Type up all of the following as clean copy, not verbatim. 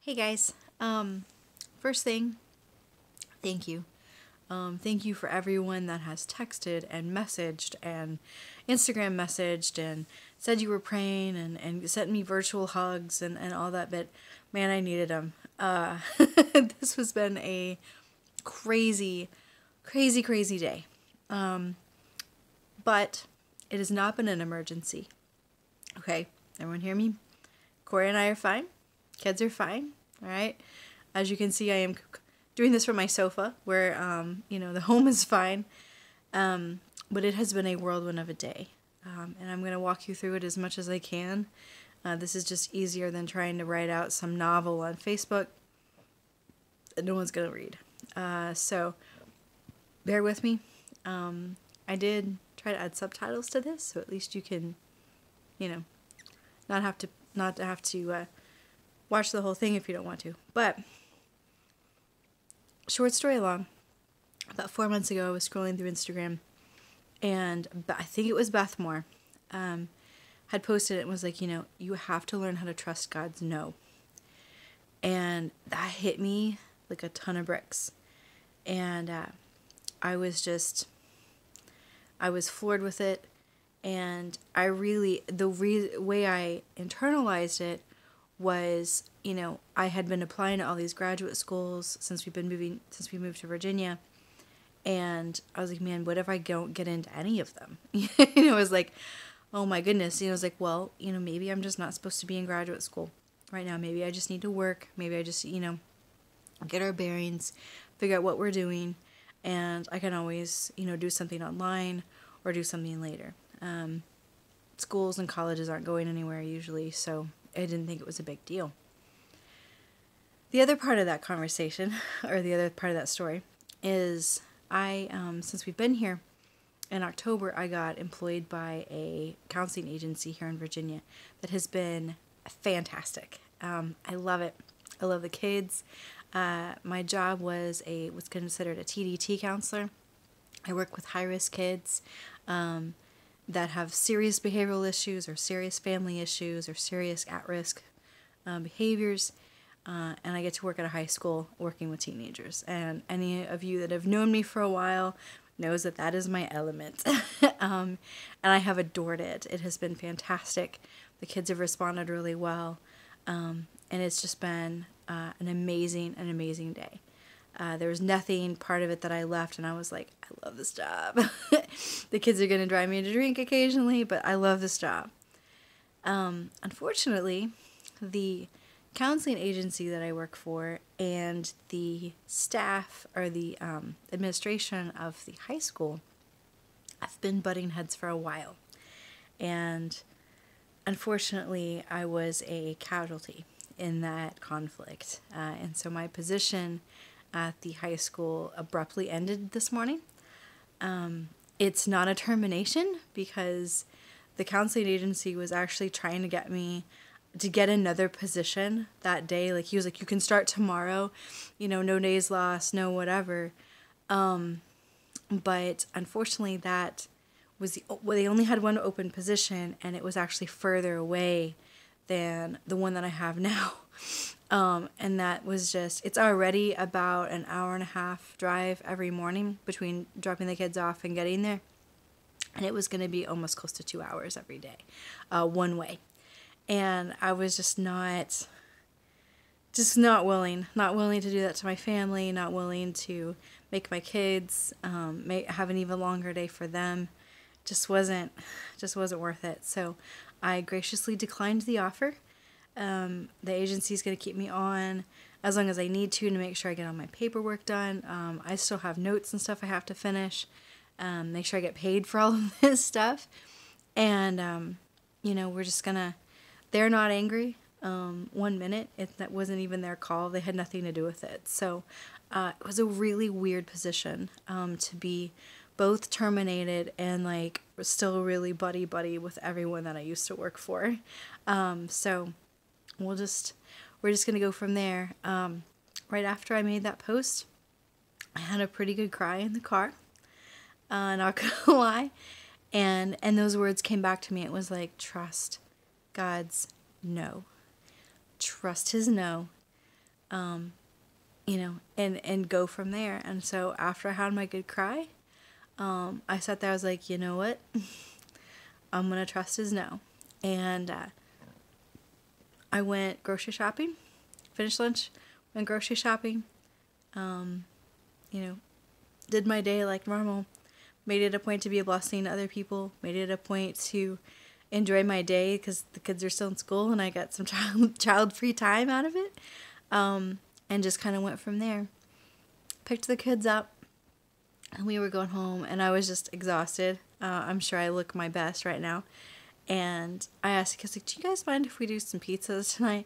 Hey guys, first thing, thank you. Thank you for everyone that has texted and messaged and Instagram messaged and said you were praying and sent me virtual hugs and all that, but man, I needed them. This has been a crazy, crazy, crazy day. But it has not been an emergency. Okay, everyone hear me? Corey and I are fine. Kids are fine. All right. As you can see, I am doing this from my sofa where, the home is fine. But it has been a whirlwind of a day. And I'm going to walk you through it as much as I can. This is just easier than trying to write out some novel on Facebook that no one's going to read. So bear with me. I did try to add subtitles to this, so at least you can, not have to watch the whole thing if you don't want to. But short story long, about 4 months ago, I was scrolling through Instagram, and I think it was Beth Moore had posted it and was like, you have to learn how to trust God's no. And that hit me like a ton of bricks. And I was floored with it. And I really, way I internalized it was, I had been applying to all these graduate schools since we moved to Virginia. And I was like, man, what if I don't get into any of them? It was like, oh my goodness. I was like, well, maybe I'm just not supposed to be in graduate school right now. Maybe I just need to work. Maybe I just, get our bearings, figure out what we're doing. And I can always, do something online or do something later. Schools and colleges aren't going anywhere usually, so I didn't think it was a big deal. The other part of that conversation, or the other part of that story, is since we've been here, in October I got employed by a counseling agency here in Virginia that has been fantastic. I love it. I love the kids. My job was considered a TDT counselor. I work with high-risk kids that have serious behavioral issues or serious family issues or serious at-risk behaviors. And I get to work at a high school working with teenagers. And any of you that have known me for a while knows that is my element. And I have adored it. It has been fantastic. The kids have responded really well. And it's just been an amazing day. There was nothing part of it that I left and I was like, I love this job. The kids are going to drive me to drink occasionally, but I love this job. Unfortunately, the counseling agency that I work for and the staff or the administration of the high school have been butting heads for a while. And unfortunately, I was a casualty in that conflict. And so my position at the high school abruptly ended this morning. It's not a termination because the counseling agency was actually trying to get me to get another position that day. Like, he was like, you can start tomorrow, no days lost, no whatever. But unfortunately that was they only had one open position and it was actually further away than the one that I have now. And that was it's already about an hour and a half drive every morning between dropping the kids off and getting there. And it was going to be almost close to 2 hours every day, one way. And I was just not willing to do that to my family, not willing to make my kids have an even longer day for them. Just wasn't worth it. So I graciously declined the offer. The agency's going to keep me on as long as I need to make sure I get all my paperwork done. I still have notes and stuff I have to finish. Make sure I get paid for all of this stuff. And, we're just going to... They're not angry. 1 minute. That wasn't even their call. They had nothing to do with it. So it was a really weird position to be both terminated and still really buddy with everyone that I used to work for. So we're just gonna go from there. Right after I made that post, I had a pretty good cry in the car. Not gonna lie. And those words came back to me. It was like, trust God's no. Trust his no. and go from there. And so after I had my good cry, I sat there, I was like, you know what? I'm going to trust his no. And I went grocery shopping, finished lunch, went grocery shopping, did my day like normal, made it a point to be a blessing to other people, made it a point to enjoy my day because the kids are still in school and I got some child-free time out of it, and just kind of went from there. Picked the kids up, and we were going home, and I was just exhausted. I'm sure I look my best right now. And I asked the kids, like, do you guys mind if we do some pizzas tonight?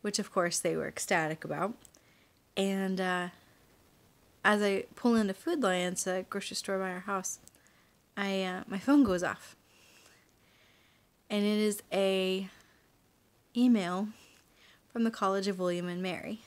Which, of course, they were ecstatic about. And as I pull into Food Lion, it's a grocery store by our house, my phone goes off. And it is a email from the College of William and Mary.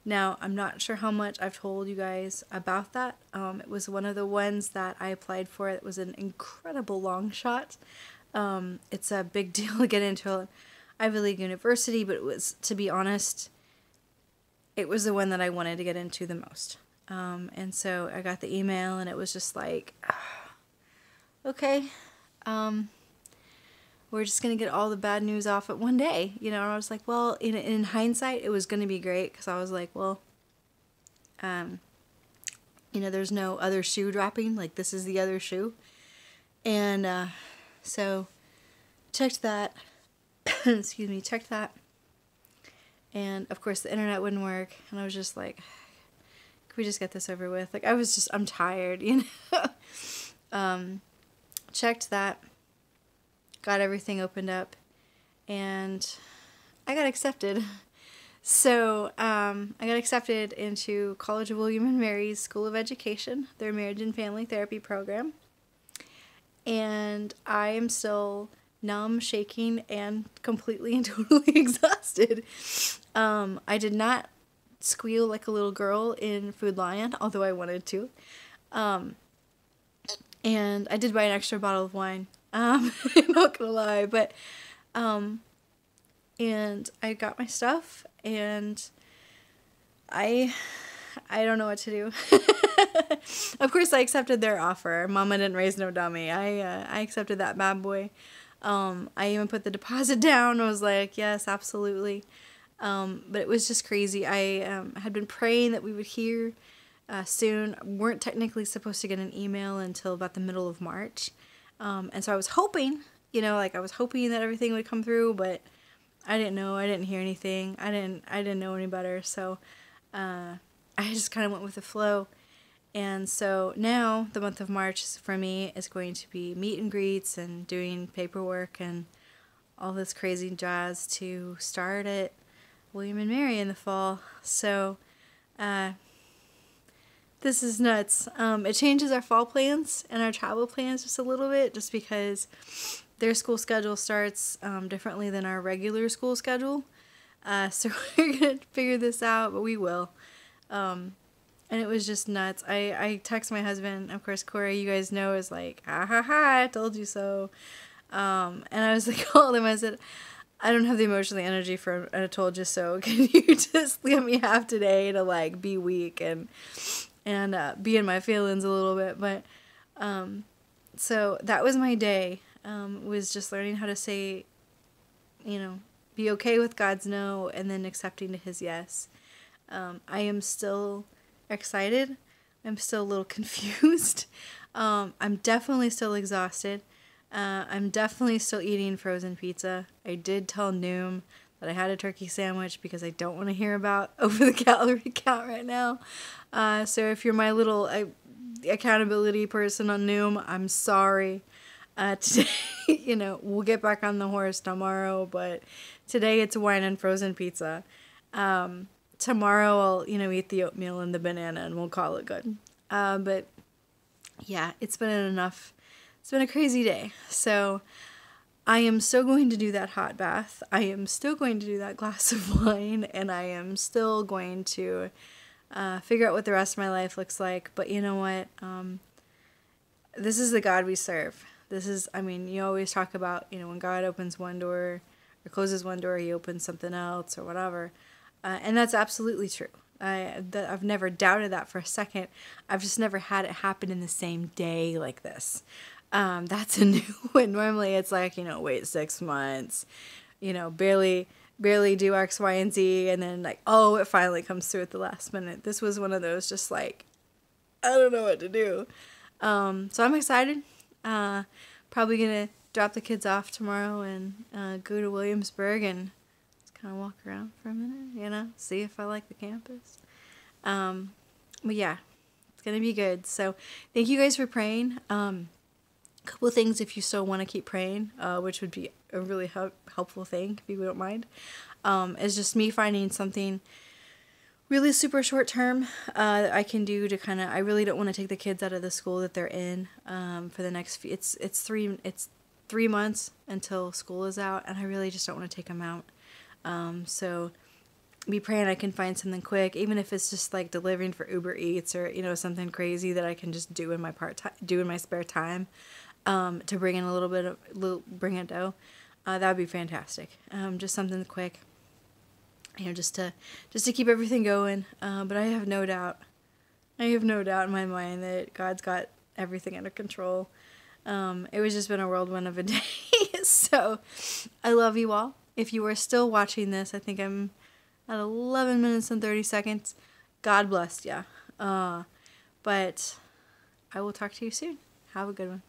Now, I'm not sure how much I've told you guys about that. It was one of the ones that I applied for. It was an incredible long shot. It's a big deal to get into an Ivy League university, but it was, to be honest, it was the one that I wanted to get into the most. And so I got the email, and it was just like, okay, we're just going to get all the bad news off at one day, and I was like, well, in hindsight, it was going to be great, because I was like, well, there's no other shoe dropping, like, this is the other shoe, and, so, checked that, checked that, and, of course, the internet wouldn't work, and I was just like, can we just get this over with, like, I'm tired, checked that, got everything opened up, and I got accepted. So, I got accepted into College of William and Mary's School of Education, their marriage and family therapy program. And I am still numb, shaking, and completely and totally exhausted. I did not squeal like a little girl in Food Lion, although I wanted to. And I did buy an extra bottle of wine. I'm not gonna lie, but, and I got my stuff, and I don't know what to do. Of course, I accepted their offer. Mama didn't raise no dummy. I accepted that bad boy. I even put the deposit down. I was like, yes, absolutely. But it was just crazy. I had been praying that we would hear soon. Weren't technically supposed to get an email until about the middle of March. And so I was hoping, I was hoping that everything would come through, but I didn't know. I didn't hear anything. I didn't know any better. So, I just kind of went with the flow. And so now the month of March for me is going to be meet and greets and doing paperwork and all this crazy jazz to start at William and Mary in the fall. So, this is nuts. It changes our fall plans and our travel plans just a little bit, just because their school schedule starts differently than our regular school schedule. So we're going to figure this out, but we will. And it was just nuts. I text my husband, of course, Corey, you guys know, is like, ha ha ha, I told you so. And I was like, called him, I said, I don't have the emotional energy for a told you so. Can you just let me have today to, like, be weak and be in my feelings a little bit. But, so that was my day, was just learning how to say, be okay with God's no and then accepting to his yes. I am still excited. I'm still a little confused. I'm definitely still exhausted. I'm definitely still eating frozen pizza. I did tell Noom that I had a turkey sandwich because I don't want to hear about over the calorie count right now. So if you're my little accountability person on Noom, I'm sorry. Today, we'll get back on the horse tomorrow, but today it's wine and frozen pizza. Tomorrow I'll, eat the oatmeal and the banana and we'll call it good. But yeah, it's been a crazy day. So I am still going to do that hot bath. I am still going to do that glass of wine, and I am still going to figure out what the rest of my life looks like. But you know what? This is the God we serve. You always talk about, when God opens one door or closes one door, he opens something else or whatever. And that's absolutely true. I've never doubted that for a second. I've just never had it happen in the same day like this. That's a new one. Normally it's like, wait 6 months, barely do X, Y, and Z. And then like, oh, it finally comes through at the last minute. This was one of those just like, I don't know what to do. So I'm excited. Probably going to drop the kids off tomorrow and go to Williamsburg and kind of walk around for a minute, see if I like the campus. But yeah, it's going to be good. So thank you guys for praying. Couple of things if you still want to keep praying, which would be a really helpful thing if you don't mind, is just me finding something really super short term that I can do to kind of, I really don't want to take the kids out of the school that they're in for the next few, it's 3 months until school is out, and I really just don't want to take them out. So be praying I can find something quick, even if it's just like delivering for Uber Eats or, something crazy that I can just do in my spare time, to bring in a little bit of, bring in dough. That would be fantastic. Just something quick, just to keep everything going. But I have no doubt in my mind that God's got everything under control. It was just been a whirlwind of a day. So I love you all. If you are still watching this, I think I'm at 11 minutes and 30 seconds. God bless ya. But I will talk to you soon. Have a good one.